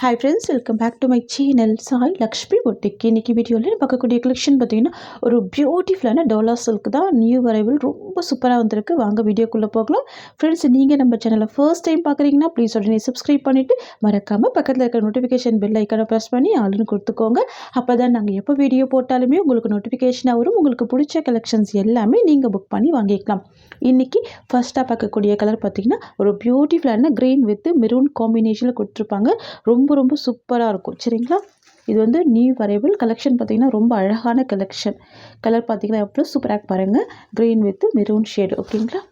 Hi friends, welcome back to my channel Sai Lakshmi Boutique. இன்னைக்கு வீடியோவில் பார்க்கக்கூடிய collection பார்த்தீங்கன்னா ஒரு பியூட்டிஃபுல்லான டோலா சில்க் தான் நியூ அரைவல் ரொம்ப சூப்பராக வந்திருக்கு. வாங்க வீடியோக்குள்ளே போகலாம். ஃப்ரெண்ட்ஸ், நீங்கள் நம்ம சேனலை ஃபர்ஸ்ட் டைம் பார்க்குறீங்கன்னா ப்ளீஸ் உடனே சப்ஸ்கிரைப் பண்ணிவிட்டு மறக்காமல் பக்கத்தில் இருக்க நோட்டிஃபிகேஷன் பெல் ஐக்கானை ப்ரெஸ் பண்ணி ஆளுன்னு கொடுத்துக்கோங்க. அப்போ தான் நாங்கள் எப்போ வீடியோ போட்டாலுமே உங்களுக்கு நோட்டிஃபிகேஷனாக வரும். உங்களுக்கு பிடிச்ச கலெக்ஷன்ஸ் எல்லாமே நீங்கள் புக் பண்ணி வாங்கிக்கலாம். இன்றைக்கி ஃபஸ்ட்டாக பார்க்கக்கூடிய கலர் பார்த்திங்கன்னா ஒரு பியூட்டிஃபுல்லான க்ரீன் வித் மெரூன் காம்பினேஷனில் கொடுத்துருப்பாங்க. ரொம்ப சூப்பராக இருக்கும். சரிங்களா, இது வந்து நியூ அரைவல் கலெக்ஷன். பார்த்திங்கன்னா ரொம்ப அழகான கலெக்ஷன். கலர் பார்த்திங்கன்னா எவ்வளோ சூப்பராக பாருங்கள். Green with maroon shade. ஓகேங்களா,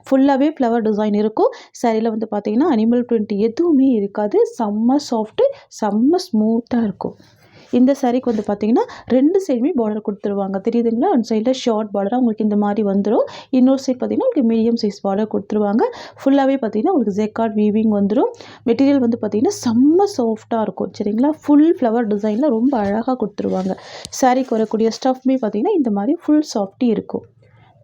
ஃபுல்லாகவே ஃப்ளவர் டிசைன் இருக்கும். சாரியில் வந்து பார்த்திங்கன்னா அனிமல் பிரிண்ட் எதுவுமே இருக்காது. செம்ம சாஃப்ட்டு, செம்ம ஸ்மூத்தாக இருக்கும். இந்த சாரிக்கு வந்து பார்த்திங்கன்னா ரெண்டு சைடுமே பார்டர் கொடுத்துருவாங்க. தெரியுதுங்களா, அந்த சைடில் ஷார்ட் பார்டராக உங்களுக்கு இந்த மாதிரி வந்துடும். இன்னொரு சைட் பார்த்திங்கன்னா உங்களுக்கு மீடியம் சைஸ் பார்டர் கொடுத்துருவாங்க. ஃபுல்லாகவே பார்த்திங்கன்னா உங்களுக்கு ஜெக்கார்ட் வீவிங் வந்துடும். மெட்டீரியல் வந்து பார்த்திங்கன்னா செம்ம சாஃப்டாக இருக்கும். சரிங்களா, ஃபுல் ஃப்ளவர் டிசைனில் ரொம்ப அழகாக கொடுத்துருவாங்க. சாரிக்கு வரக்கூடிய ஸ்டஃப்மே பார்த்திங்கன்னா இந்த மாதிரி ஃபுல் சாஃப்டி இருக்கும்.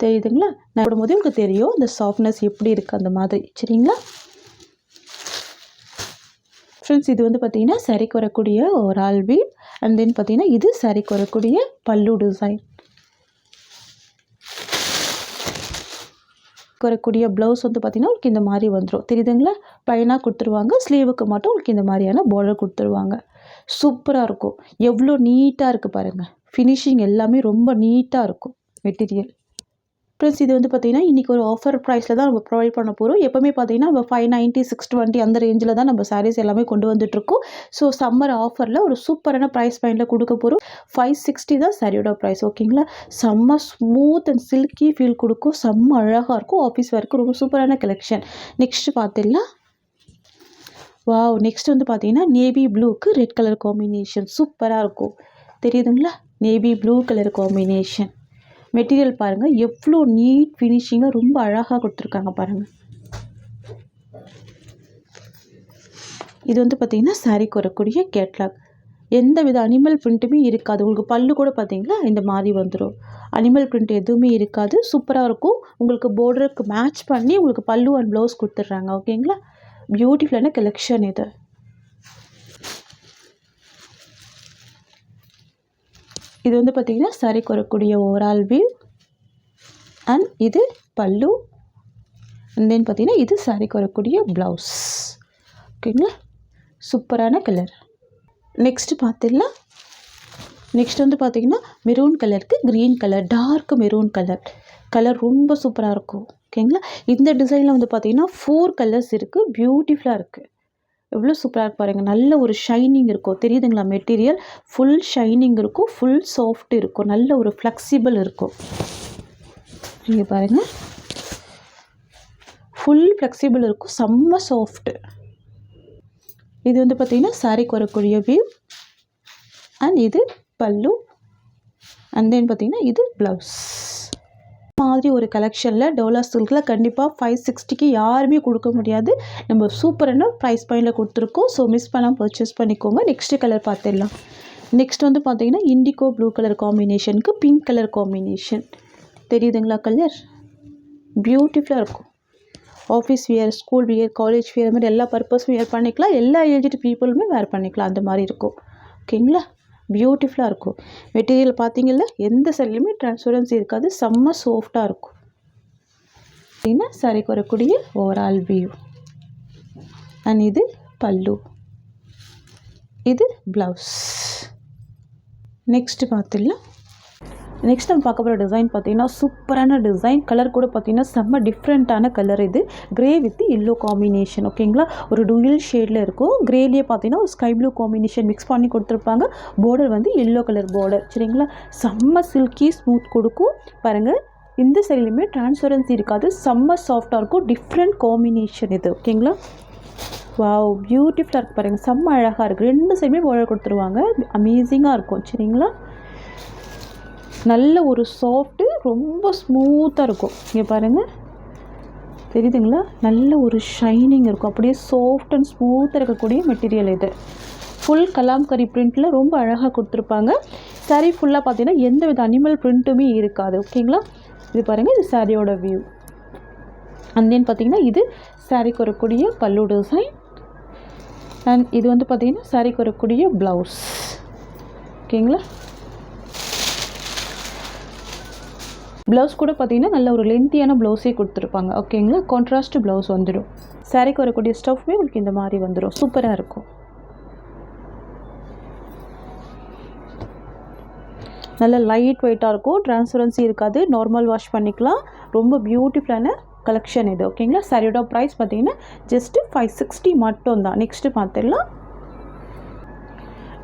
தெரியுதுங்களா, நான் போடும்போது உங்களுக்கு தெரியும் இந்த சாஃப்ட்னஸ் எப்படி இருக்குது அந்த மாதிரி. சரிங்களா ஃப்ரெண்ட்ஸ், இது வந்து பார்த்திங்கன்னா சாரிக்கு வரக்கூடிய ஒரு ஆல்வி. அண்ட் தென் பார்த்திங்கன்னா இது சாரிக்கு வரக்கூடிய பல்லு டிசைன். வரக்கூடிய ப்ளவுஸ் வந்து பார்த்திங்கன்னா உங்களுக்கு இந்த மாதிரி வந்துடும். தெரியுதுங்களா, ப்ளைனாக கொடுத்துருவாங்க. ஸ்லீவுக்கு மட்டும் உங்களுக்கு இந்த மாதிரியான பார்டர் கொடுத்துருவாங்க. சூப்பராக இருக்கும். எவ்வளோ நீட்டாக இருக்குது பாருங்கள். ஃபினிஷிங் எல்லாமே ரொம்ப நீட்டாக இருக்கும் மெட்டீரியல். ப்ளஸ் இது வந்து பார்த்திங்கன்னா இன்றைக்கி ஒரு ஆஃபர் ப்ரைஸில் தான் நம்ம ப்ரொவைட் பண்ண போகிறோம். எப்போவுமே பார்த்திங்கன்னா நம்ம 590, 620 அந்த ரேஞ்சில் தான் நம்ம சாரீஸ் எல்லாமே கொண்டு வந்துட்டுருக்கோம். ஸோ சம்மர் ஆஃபரில் ஒரு சூப்பரான ப்ரைஸ் பாயிண்டில் கொடுக்க போகிறோம். 560 தான் சாரியோட ப்ரைஸ். ஓகேங்களா, செம்ம ஸ்மூத் அண்ட் சில்கி ஃபீல் கொடுக்கும். செம்ம அழகாக இருக்கும். ஆஃபீஸ் ஒர்க்கு ரொம்ப சூப்பரான கலெக்ஷன். நெக்ஸ்ட்டு பார்த்துடலாம். வாவ், நெக்ஸ்ட் வந்து பார்த்திங்கன்னா நேவி ப்ளூக்கு ரெட் கலர் காம்பினேஷன் சூப்பராக இருக்கும். தெரியுதுங்களா, navy blue colour combination. Material பாருங்கள் எவ்வளோ நீட் ஃபினிஷிங்காக ரொம்ப அழகாக கொடுத்துருக்காங்க பாருங்கள். இது வந்து பார்த்திங்கன்னா சாரிக்கு வரக்கூடிய கேட்லாக். எந்த வித அனிமல் பிரிண்ட்டுமே இருக்காது. உங்களுக்கு பல்லு கூட பார்த்திங்களா இந்த மாதிரி வந்துடும். அனிமல் பிரிண்ட் எதுவுமே இருக்காது. சூப்பராக இருக்கும். உங்களுக்கு பார்டருக்கு மேட்ச் பண்ணி உங்களுக்கு பல்லு அண்ட் ப்ளவுஸ் கொடுத்துட்றாங்க. ஓகேங்களா, பியூட்டிஃபுல்லான கலெக்ஷன் இது. இது வந்து பார்த்திங்கன்னா சாரிக்கு வரக்கூடிய ஓவரால் வியூ. அண்ட் இது பல்லு. அண்ட் தென் பார்த்திங்கன்னா இது சாரிக்கு வரக்கூடிய ப்ளவுஸ். ஓகேங்களா, சூப்பரான கலர். நெக்ஸ்ட்டு பார்த்துடலாம். நெக்ஸ்ட் வந்து பார்த்திங்கன்னா மெரூன் கலருக்கு green colour, dark maroon colour ரொம்ப சூப்பராக இருக்கும். ஓகேங்களா, இந்த டிசைனில் வந்து பார்த்திங்கன்னா 4 கலர்ஸ் இருக்குது. பியூட்டிஃபுல்லாக இருக்குது. எவ்வளோ சூப்பராக இருக்கு பாருங்கள். நல்ல ஒரு ஷைனிங் இருக்கும். தெரியுதுங்களா, மெட்டீரியல் ஃபுல் ஷைனிங் இருக்கும். ஃபுல் சாஃப்ட் இருக்கும். நல்ல ஒரு ஃப்ளெக்சிபிள் இருக்கும். நீங்கள் பாருங்கள், ஃபுல் ஃப்ளெக்சிபிள் இருக்கும். செம்ம சாஃப்ட்டு. இது வந்து பார்த்திங்கன்னா சாரிக்கு வரக்கூடிய வியூ. அண்ட் இது பல்லு. அண்ட் தென் பார்த்திங்கன்னா இது ப்ளவுஸ். மாதிரி ஒரு கலெக்ஷனில் டோலா சில்கில் கண்டிப்பாக 560க்கு யாருமே கொடுக்க முடியாது. நம்ம சூப்பரான ப்ரைஸ் பாயிண்டில் கொடுத்துருக்கோம். ஸோ மிஸ் பண்ணாமல் பர்ச்சேஸ் பண்ணிக்கோங்க. நெக்ஸ்ட்டு கலர் பார்த்துடலாம். நெக்ஸ்ட் வந்து பார்த்திங்கன்னா இண்டிகோ ப்ளூ கலர் காம்பினேஷனுக்கு பிங்க் கலர் காம்பினேஷன். தெரியுதுங்களா, கலர் பியூட்டிஃபுல்லாக இருக்கும். Office wear, school wear, college wear, மாதிரி எல்லா பர்பஸும் வியர் பண்ணிக்கலாம். எல்லா ஏஜ்டு பீப்புளுமே வேர் பண்ணிக்கலாம். அந்த மாதிரி இருக்கும். ஓகேங்களா, பியூட்டிஃபுல்லாக இருக்கும். மெட்டீரியல் பார்த்திங்கல்ல, எந்த சைட்லையுமே ட்ரான்ஸ்பரன்சி இருக்காது. செம்ம சாஃப்டாக இருக்கும். அப்படின்னா சாரிக்கு வரக்கூடிய ஓவரால் வியூ. அண்ட் இது பல்லு, இது ப்ளவுஸ். நெக்ஸ்ட்டு பார்த்துடலாம். நெக்ஸ்ட் நம்ம பார்க்க போகிற டிசைன் பார்த்திங்கன்னா சூப்பரான டிசைன். கலர் கூட பார்த்திங்கன்னா செம்ம டிஃப்ரெண்ட்டான கலர். இது க்ரே வித் எல்லோ காம்பினேஷன். ஓகேங்களா, ஒரு டூயல் ஷேடில் இருக்கும். க்ரேலேயே பார்த்திங்கன்னா ஒரு ஸ்கை ப்ளூ காம்பினேஷன் மிக்ஸ் பண்ணி கொடுத்துருப்பாங்க. பார்டர் வந்து எல்லோ கலர் பார்டர். சரிங்களா, செம்ம சில்கி ஸ்மூத் கொடுக்கும். பாருங்கள், இந்த சைட்லையுமே ட்ரான்ஸ்பரன்சி இருக்காது. செம்ம சாஃப்டாக இருக்கும். டிஃப்ரெண்ட் காம்பினேஷன் இது. ஓகேங்களா, வாவ், பியூட்டிஃபுல்லாக இருக்குது பாருங்கள். செம்ம அழகாக இருக்குது. ரெண்டு சைடுமே பார்டர் கொடுத்துருவாங்க. அமேசிங்காக இருக்கும். சரிங்களா, நல்ல ஒரு சாஃப்ட்டு, ரொம்ப ஸ்மூத்தாக இருக்கும். இங்கே பாருங்கள், தெரியுதுங்களா, நல்ல ஒரு ஷைனிங் இருக்கும். அப்படியே சாஃப்ட் அண்ட் ஸ்மூத்தாக இருக்கக்கூடிய மெட்டீரியல் இது. ஃபுல் கலாம்கரி பிரிண்ட்டில் ரொம்ப அழகாக கொடுத்துருப்பாங்க. சாரீ ஃபுல்லாக பார்த்தீங்கன்னா எந்த வித அனிமல் பிரிண்ட்டுமே இருக்காது. ஓகேங்களா, இது பாருங்கள், இது சாரியோட வியூ. அண்ட் தென் பார்த்திங்கன்னா இது சாரிக்கு வரக்கூடிய பல்லு டிசைன். அண்ட் இது வந்து பார்த்திங்கன்னா சாரீக்கு வரக்கூடிய ப்ளவுஸ். ஓகேங்களா. ப்ளவுஸ் கூட பார்த்திங்கன்னா நல்ல ஒரு லென்த்தியான ப்ளவுஸே கொடுத்துருப்பாங்க. ஓகேங்களா. கான்ட்ராஸ்ட் ப்ளவுஸ் வந்துடும். சாரீக்கு வரக்கூடிய ஸ்டஃப்மே உங்களுக்கு இந்த மாதிரி வந்துடும். சூப்பராக இருக்கும். நல்ல லைட் வெயிட்டாக இருக்கும். டிரான்ஸ்பரன்சி இருக்காது. நார்மல் வாஷ் பண்ணிக்கலாம். ரொம்ப பியூட்டிஃபுல்லான கலெக்ஷன் இது. ஓகேங்களா. சாரியோட ப்ரைஸ் பார்த்திங்கன்னா ஜஸ்ட்டு 560 மட்டும் தான். நெக்ஸ்ட்டு பார்த்துடலாம்.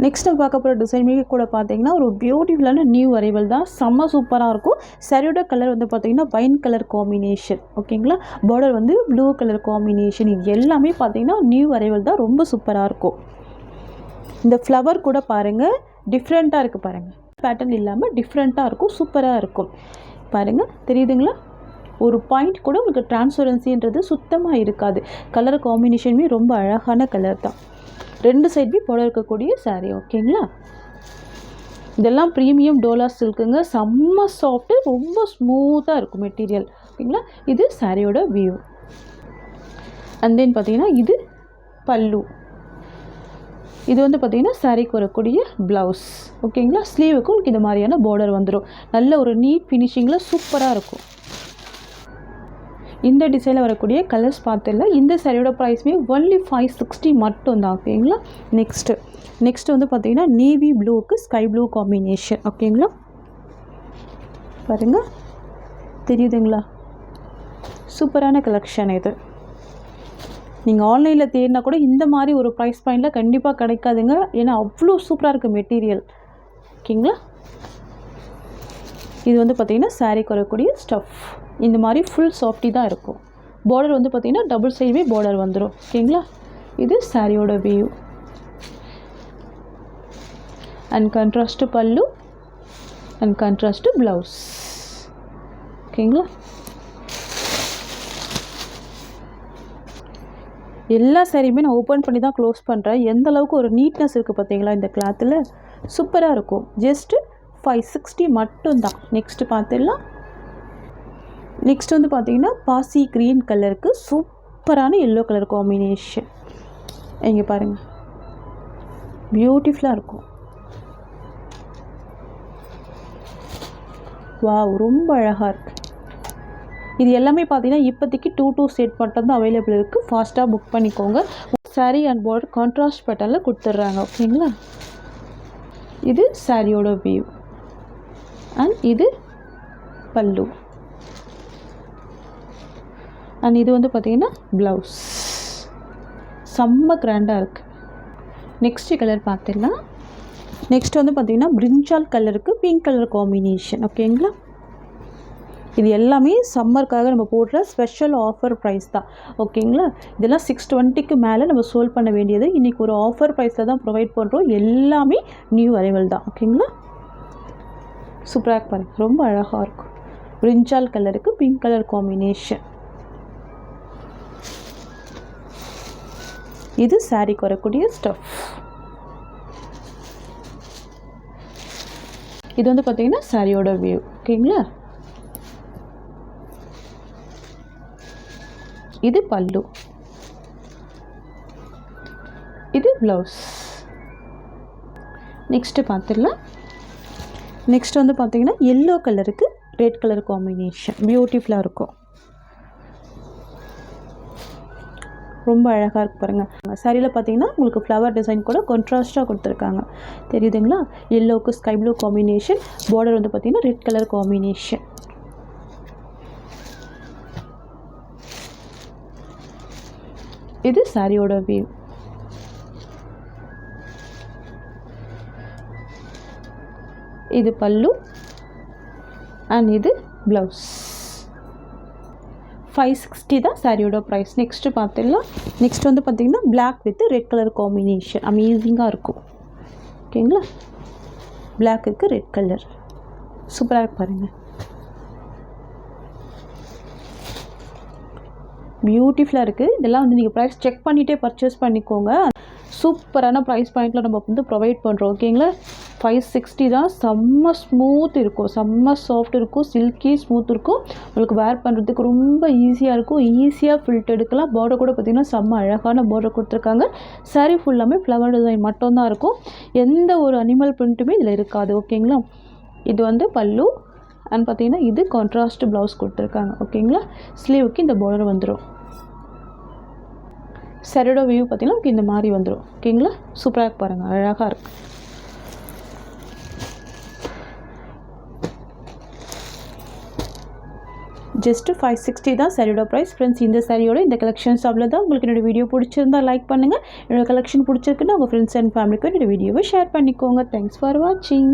நெக்ஸ்ட் நம்ம பார்க்க போகிற டிசைன் கூட பார்த்தீங்கன்னா ஒரு பியூட்டிஃபுல்லான நியூ அரைவல் தான். செம்ம சூப்பராக இருக்கும். சாரியோட கலர் வந்து பார்த்திங்கன்னா வைன் கலர் காம்பினேஷன். ஓகேங்களா. பார்டர் வந்து ப்ளூ கலர் காம்பினேஷன். இது எல்லாமே பார்த்திங்கன்னா நியூ அரைவல் தான். ரொம்ப சூப்பராக இருக்கும். இந்த ஃப்ளவர் கூட பாருங்கள் டிஃப்ரெண்ட்டாக இருக்குது. பாருங்கள் பேட்டர்ன் இல்லாமல் டிஃப்ரெண்ட்டாக இருக்கும். சூப்பராக இருக்கும். பாருங்கள் தெரியுதுங்களா. ஒரு பாயிண்ட் கூட உங்களுக்கு டிரான்ஸ்பரன்சின்றது சுத்தமாக இருக்காது. கலர் காம்பினேஷனுமே ரொம்ப அழகான கலர் தான். 2 சைடுமே போட இருக்கக்கூடிய சாரீ. ஓகேங்களா. இதெல்லாம் ப்ரீமியம் டோலா சில்க்குங்க. செம்ம சாஃப்ட்டு, ரொம்ப ஸ்மூத்தாக இருக்கும் மெட்டீரியல். ஓகேங்களா. இது சாரியோட வியூ. அண்ட் தென் பார்த்தீங்கன்னா இது பல்லு. இது வந்து பார்த்திங்கன்னா சாரீக்கு வரக்கூடிய ப்ளவுஸ். ஓகேங்களா. ஸ்லீவுக்கும் உங்களுக்கு இந்த மாதிரியான பார்டர் வந்துடும். நல்ல ஒரு நீட் ஃபினிஷிங்கில் சூப்பராக இருக்கும். இந்த டிசைனில் வரக்கூடிய கலர்ஸ் பார்த்துல இந்த சாரியோட ப்ரைஸ்மே ஒன்லி 560 மட்டும் தான். ஓகேங்களா. நெக்ஸ்ட் வந்து பார்த்திங்கன்னா நேவி ப்ளூவுக்கு ஸ்கை ப்ளூ காம்பினேஷன். ஓகேங்களா. பாருங்கள் தெரியுதுங்களா. சூப்பரான கலெக்ஷன் இது. நீங்கள் ஆன்லைனில் தேடினா கூட இந்த மாதிரி ஒரு ப்ரைஸ் பாயிண்டில் கண்டிப்பாக கிடைக்காதுங்க. ஏன்னா அவ்வளோ சூப்பராக இருக்குது மெட்டீரியல். ஓகேங்களா. இது வந்து பார்த்திங்கன்னா சாரீக்கு வரக்கூடிய ஸ்டஃப். இந்த மாதிரி ஃபுல் சாஃப்டி தான் இருக்கும். பார்டர் வந்து பார்த்திங்கன்னா டபுள் சைடுமே பார்டர் வந்துடும். ஓகேங்களா. இது சாரியோட வியூ. அண்ட் கான்ட்ராஸ்ட் பல்லு அண்ட் கான்ட்ராஸ்ட் ப்ளவுஸ். ஓகேங்களா. எல்லா சாரியுமே நான் ஓப்பன் பண்ணி தான் க்ளோஸ் பண்ணுறேன். எந்த அளவுக்கு ஒரு நீட்னஸ் இருக்குது பார்த்தீங்களா இந்த கிளாத்தில். சூப்பராக இருக்கும். ஜஸ்ட்டு 560 மட்டும்தான். நெக்ஸ்ட்டு பார்த்துடலாம். நெக்ஸ்ட் வந்து பார்த்திங்கன்னா பாசி க்ரீன் கலருக்கு சூப்பரான எல்லோ கலர் காம்பினேஷன். இங்கே பாருங்கள் பியூட்டிஃபுல்லாக இருக்கும். வாவ் ரொம்ப அழகாக இருக்குது. இது எல்லாமே பார்த்திங்கன்னா இப்போதைக்கு 2 செட் மட்டும் தான் அவைலபிள் இருக்குது. ஃபாஸ்ட்டாக புக் பண்ணிக்கோங்க. சாரீ அண்ட் பார்டர் கான்ட்ராஸ்ட் பேட்டர்னில் கொடுத்துட்றாங்க. ஓகேங்களா. இது சாரியோட வியூ. அண்ட் இது பல்லு. அண்ட் இது வந்து பார்த்திங்கன்னா ப்ளவுஸ். செம்ம கிராண்டாக இருக்குது. நெக்ஸ்ட்டு கலர் பார்த்துடலாம். நெக்ஸ்ட் வந்து பார்த்திங்கன்னா பிரிஞ்சால் கலருக்கு பிங்க் கலர் காம்பினேஷன். ஓகேங்களா. இது எல்லாமே சம்மருக்காக நம்ம போடுற ஸ்பெஷல் ஆஃபர் ப்ரைஸ் தான். ஓகேங்களா. இதெல்லாம் 620க்கு மேலே நம்ம சோல்வ் பண்ண வேண்டியது. இன்றைக்கி ஒரு ஆஃபர் ப்ரைஸில் தான் ப்ரொவைட் பண்ணுறோம். எல்லாமே நியூ அரைவல் தான். ஓகேங்களா. சூப்பராக பாருங்கள் ரொம்ப அழகாக இருக்கும். பிரிஞ்சால் கலருக்கு பிங்க் கலர் காம்பினேஷன். இது சாரீக்கு வரக்கூடிய ஸ்டஃப். இது வந்து பார்த்திங்கன்னா சாரியோட வியூ. ஓகேங்களா. இது பல்லு. இது ப்ளவுஸ். நெக்ஸ்ட்டு பார்த்துடலாம். நெக்ஸ்ட் வந்து பார்த்திங்கன்னா எல்லோ கலருக்கு ரெட் கலர் காம்பினேஷன். பியூட்டிஃபுல்லாக இருக்கும். ரொம்ப அழகாக இருக்கு பாருங்கள். சாரியில் பார்த்தீங்கன்னா உங்களுக்கு ஃப்ளவர் டிசைன் கூட கான்ட்ராஸ்ட்டாக கொடுத்துருக்காங்க. தெரியுதுங்களா. எல்லோவுக்கு ஸ்கை ப்ளூ காம்பினேஷன். பார்டர் வந்து பார்த்திங்கன்னா ரெட் கலர் காம்பினேஷன். இது சாரியோட வியூ. இது பல்லு அண்ட் இது ப்ளவுஸ். 560 தான் சாரியோட ப்ரைஸ். நெக்ஸ்ட்டு பார்த்துடலாம். நெக்ஸ்ட் வந்து பார்த்திங்கன்னா black with red colour combination. அமேசிங்காக இருக்கும். ஓகேங்களா. பிளாக்குக்கு ரெட் கலர் சூப்பராக இருக்கு பாருங்கள். பியூட்டிஃபுல்லாக இருக்குது. இதெல்லாம் வந்து நீங்கள் ப்ரைஸ் செக் பண்ணிகிட்டே பர்ச்சேஸ் பண்ணிக்கோங்க. சூப்பரான ப்ரைஸ் பாயிண்டில் நம்ம வந்து ப்ரொவைட் பண்ணுறோம். ஓகேங்களா. 560 தான். செம்ம ஸ்மூத் இருக்கும், செம்ம சாஃப்ட் இருக்கும், சில்கி ஸ்மூத் இருக்கும். உங்களுக்கு வேர் பண்ணுறதுக்கு ரொம்ப ஈஸியாக இருக்கும், ஈஸியாக ஃபில்ட் எடுக்கலாம். பார்டர் கூட பார்த்திங்கன்னா செம்ம அழகான பார்டர் கொடுத்துருக்காங்க. சாரீ ஃபுல்லாமே ஃப்ளவர் டிசைன் மட்டும்தான் இருக்கும், எந்த ஒரு அனிமல் பிரிண்ட்டுமே இதில் இருக்காது. ஓகேங்களா. இது வந்து பல்லு அண்ட் பார்த்திங்கன்னா இது கான்ட்ராஸ்ட் ப்ளவுஸ் கொடுத்துருக்காங்க. ஓகேங்களா. ஸ்லீவுக்கு இந்த பார்டர் வந்துடும். சாரியோட வியூ பார்த்திங்கன்னா இந்த மாதிரி வந்துடும். ஓகேங்களா. சூப்பராக பாருங்கள், அழகாக இருக்குது. ஜஸ்ட்டு 560 தான் சாரியோட ப்ரைஸ். ஃப்ரெண்ட்ஸ், இந்த சாரியோட இந்த கலெக்ஷன்ஸ் அவ்வளோதான். உங்களுக்கு என்னோடய வீடியோ பிடிச்சிருந்தால் லைக் பண்ணுங்கள். என்னோடய கலெக்ஷன் பிடிச்சிருக்குன்னா உங்கள் ஃப்ரெண்ட்ஸ் அண்ட் ஃபேமிலிக்கு என்னோடய வீடியோவை ஷேர் பண்ணிக்கோங்க. தேங்க்ஸ் ஃபார் வாட்சிங்.